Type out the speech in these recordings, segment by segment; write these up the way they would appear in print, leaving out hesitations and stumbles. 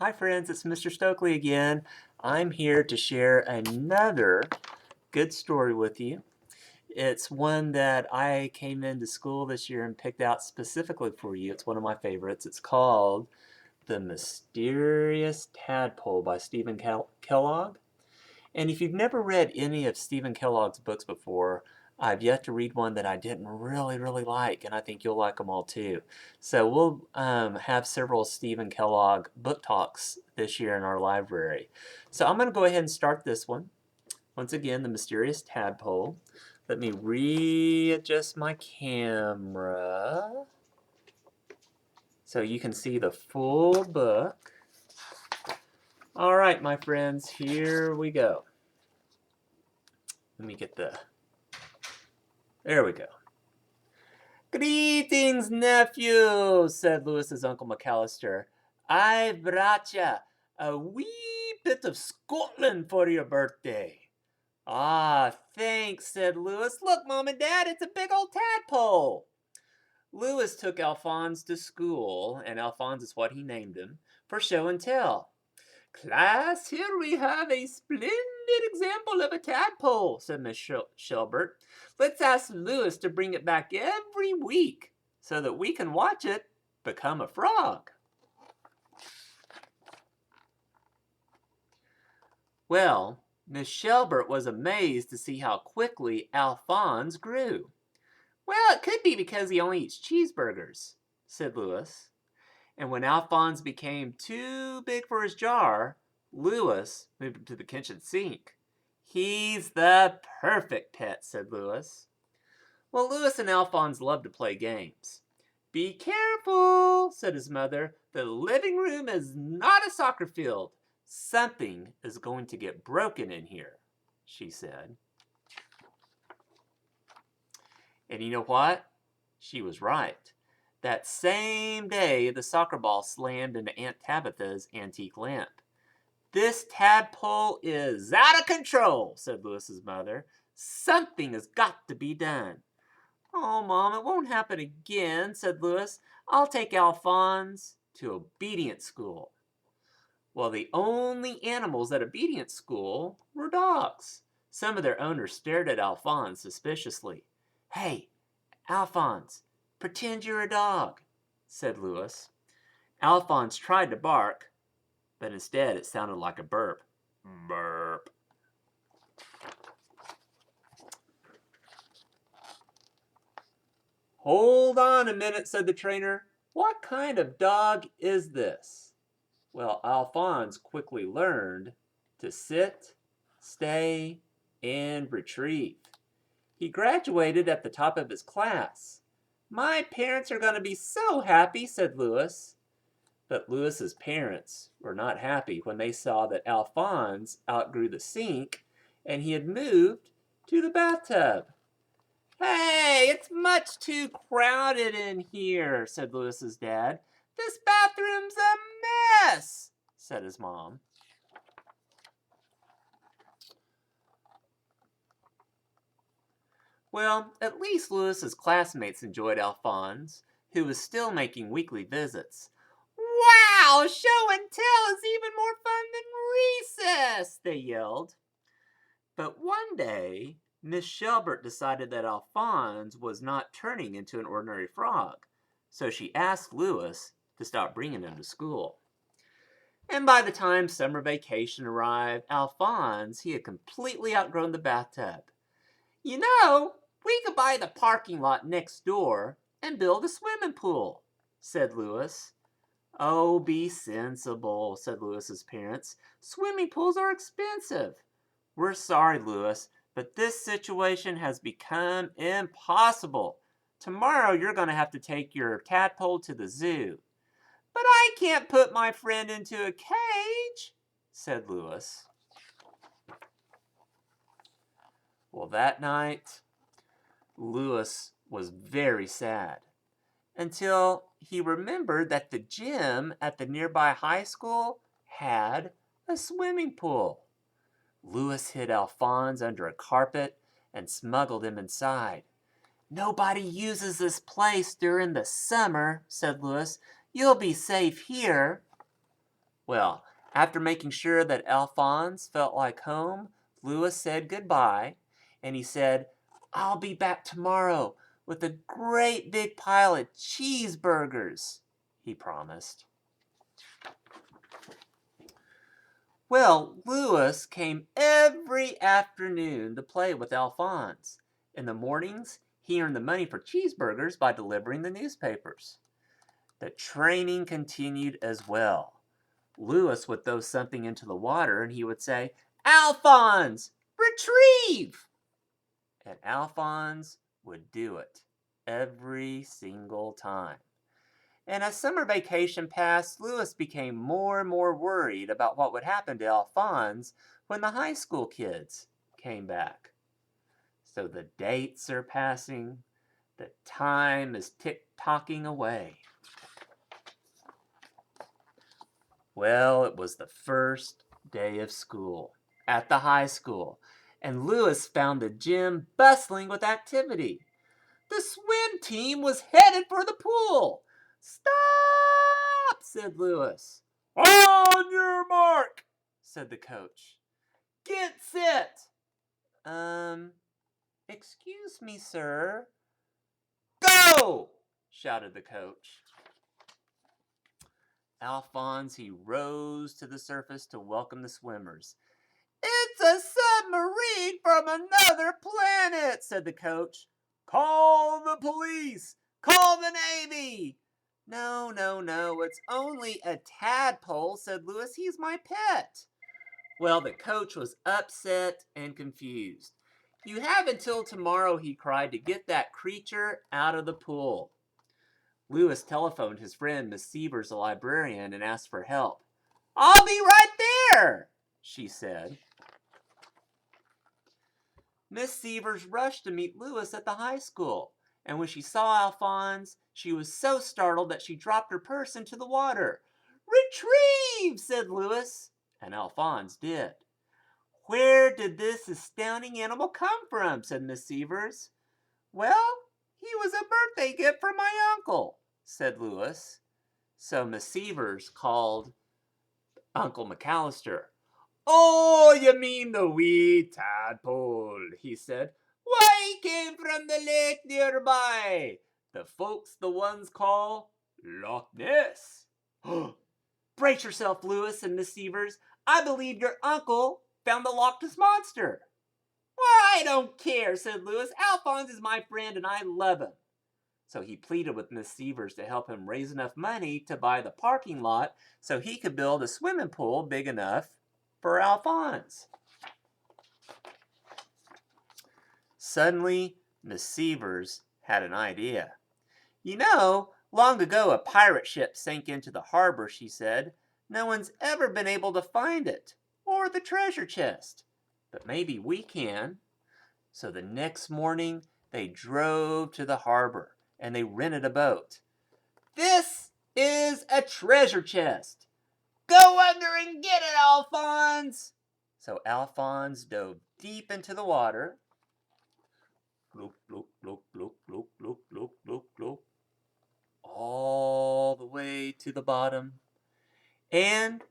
Hi friends, it's Mr. Stokely again. I'm here to share another good story with you. It's one that I came into school this year and picked out specifically for you. It's one of my favorites. It's called The Mysterious Tadpole by Stephen Kellogg. And if you've never read any of Stephen Kellogg's books before, I've yet to read one that I didn't really like, and I think you'll like them all too. So we'll have several Stephen Kellogg book talks this year in our library. So I'm going to go ahead and start this one. Once again, The Mysterious Tadpole. Let me readjust my camera so you can see the full book. All right, my friends, here we go. Let me get there we go. Greetings, nephew, said Lewis's Uncle McAllister. I've brought ya a wee bit of Scotland for your birthday. Ah, thanks, said Lewis. Look, Mom and Dad, it's a big old tadpole. Lewis took Alphonse to school, and Alphonse is what he named him, for show and tell. Class, here we have a splendid example of a tadpole, said Miss Shelbert. Let's ask Lewis to bring it back every week so that we can watch it become a frog. Well, Miss Shelbert was amazed to see how quickly Alphonse grew. Well, it could be because he only eats cheeseburgers, said Lewis. And when Alphonse became too big for his jar, Lewis moved him to the kitchen sink. He's the perfect pet, said Lewis. Well, Lewis and Alphonse loved to play games. Be careful, said his mother. The living room is not a soccer field. Something is going to get broken in here, she said. And you know what? She was right. That same day, the soccer ball slammed into Aunt Tabitha's antique lamp. This tadpole is out of control, said Lewis's mother. Something has got to be done. Oh, Mom, it won't happen again, said Lewis. I'll take Alphonse to obedience school. Well, the only animals at obedience school were dogs. Some of their owners stared at Alphonse suspiciously. Hey, Alphonse, pretend you're a dog, said Lewis. Alphonse tried to bark, but instead it sounded like a burp. Burp. Hold on a minute, said the trainer. What kind of dog is this? Well, Alphonse quickly learned to sit, stay, and retrieve. He graduated at the top of his class. My parents are going to be so happy, said Lewis. But Lewis's parents were not happy when they saw that Alphonse outgrew the sink and he had moved to the bathtub. Hey, it's much too crowded in here, said Lewis's dad. This bathroom's a mess, said his mom. Well, at least Lewis's classmates enjoyed Alphonse, who was still making weekly visits. Wow, show and tell is even more fun than recess, they yelled. But one day, Miss Shelbert decided that Alphonse was not turning into an ordinary frog, so she asked Lewis to stop bringing him to school. And by the time summer vacation arrived, Alphonse, he had completely outgrown the bathtub. You know, we could buy the parking lot next door and build a swimming pool, said Lewis. Oh, be sensible, said Lewis's parents. Swimming pools are expensive. We're sorry, Lewis, but this situation has become impossible. Tomorrow you're going to have to take your tadpole to the zoo. But I can't put my friend into a cage, said Lewis. Well, that night, Lewis was very sad until he remembered that the gym at the nearby high school had a swimming pool. Lewis hid Alphonse under a carpet and smuggled him inside. Nobody uses this place during the summer, said Lewis. You'll be safe here. Well, after making sure that Alphonse felt like home, Louis said goodbye, and he said, "I'll be back tomorrow with a great big pile of cheeseburgers," he promised. Well, Louis came every afternoon to play with Alphonse. In the mornings, he earned the money for cheeseburgers by delivering the newspapers. The training continued as well. Louis would throw something into the water and he would say, "Alphonse, retrieve!" And Alphonse would do it every single time. And as summer vacation passed, Louis became more and more worried about what would happen to Alphonse when the high school kids came back. So the dates are passing, the time is tick-tocking away. Well, it was the first day of school at the high school, and Louis found the gym bustling with activity. The swim team was headed for the pool. "Stop!" said Louis. "On your mark," said the coach. "Get set." Excuse me, sir." "Go!" shouted the coach. Alphonse, he rose to the surface to welcome the swimmers. "It's a submarine from another planet," said the coach. "Call the police! Call the Navy!" No, no, no, it's only a tadpole," said Louis. "He's my pet." Well, the coach was upset and confused. "You have until tomorrow," he cried, "to get that creature out of the pool." Louis telephoned his friend, Miss Severs, the librarian, and asked for help. "I'll be right there," she said. Miss Severs rushed to meet Louis at the high school, and when she saw Alphonse, she was so startled that she dropped her purse into the water. "Retrieve!" said Louis, and Alphonse did. "Where did this astounding animal come from?" said Miss Severs. "Well, he was a birthday gift from my uncle," said Louis. So Miss Severs called Uncle McAllister. "Oh, you mean the wee tadpole," he said. "Why, he came from the lake nearby. The folks the ones call Loch Ness." "Brace yourself, Louis," and Miss Severs. "I believe your uncle found the Loch Ness monster." "Well, I don't care," said Louis. "Alphonse is my friend and I love him." So he pleaded with Miss Severs to help him raise enough money to buy the parking lot so he could build a swimming pool big enough for Alphonse. Suddenly, Miss Severs had an idea. "You know, long ago a pirate ship sank into the harbor," she said. "No one's ever been able to find it, or the treasure chest. But maybe we can." So the next morning, they drove to the harbor, and they rented a boat. "This is a treasure chest. Go under and get it, Alphonse." So Alphonse dove deep into the water. Bloop, bloop, bloop, bloop, bloop, bloop, bloop, bloop, bloop. All the way to the bottom. And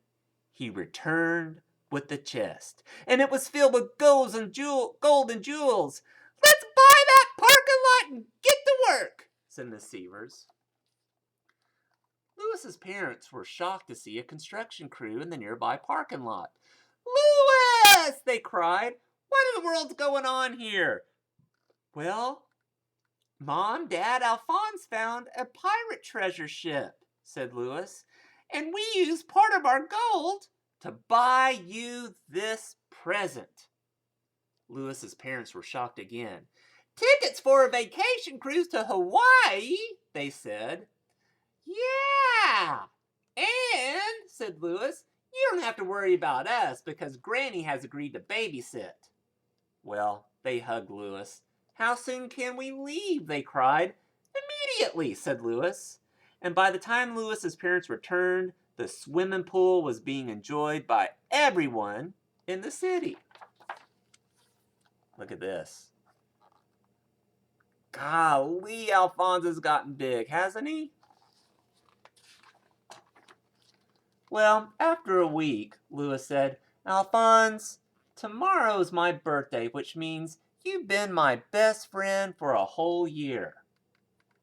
he returned with the chest. And it was filled with gold and jewels. "Let's buy that parking lot and get to work," said Miss Severs. Louis's parents were shocked to see a construction crew in the nearby parking lot. "Louis!" they cried. "What in the world's going on here?" "Well, Mom, Dad, Alphonse found a pirate treasure ship," said Louis, "and we used part of our gold to buy you this present." Louis's parents were shocked again. "Tickets for a vacation cruise to Hawaii," they said. "Yeah, and," said Louis, "you don't have to worry about us because Granny has agreed to babysit." Well, they hugged Louis. "How soon can we leave?" they cried. "Immediately," said Louis. And by the time Louis's parents returned, the swimming pool was being enjoyed by everyone in the city. Look at this. Golly, Alphonse has gotten big, hasn't he? Well, after a week, Lewis said, Alphonse, tomorrow's my birthday, which means you've been my best friend for a whole year.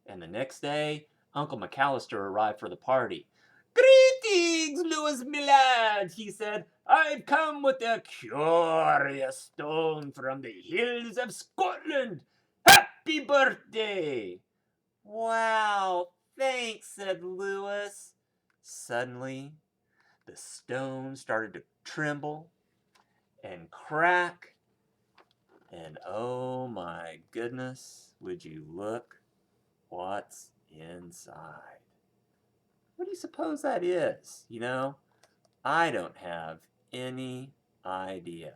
And the next day, Uncle McAllister arrived for the party. Greetings, Lewis Millard, he said. I've come with a curious stone from the hills of Scotland. Happy birthday! Wow, thanks, said Lewis. Suddenly, the stone started to tremble and crack. And oh my goodness, would you look what's inside? What do you suppose that is? I don't have any idea.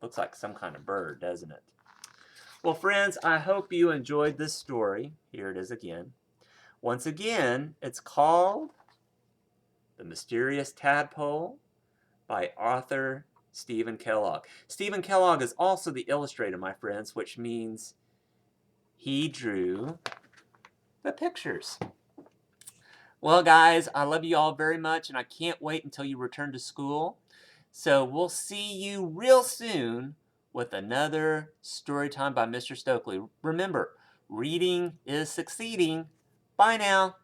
Looks like some kind of bird, doesn't it? Well, friends, I hope you enjoyed this story. Here it is again. Once again, it's called The Mysterious Tadpole by author Stephen Kellogg. Stephen Kellogg is also the illustrator, my friends, which means he drew the pictures. Well, guys, I love you all very much, and I can't wait until you return to school. So we'll see you real soon with another story time by Mr. Stokely. Remember, reading is succeeding. Bye now.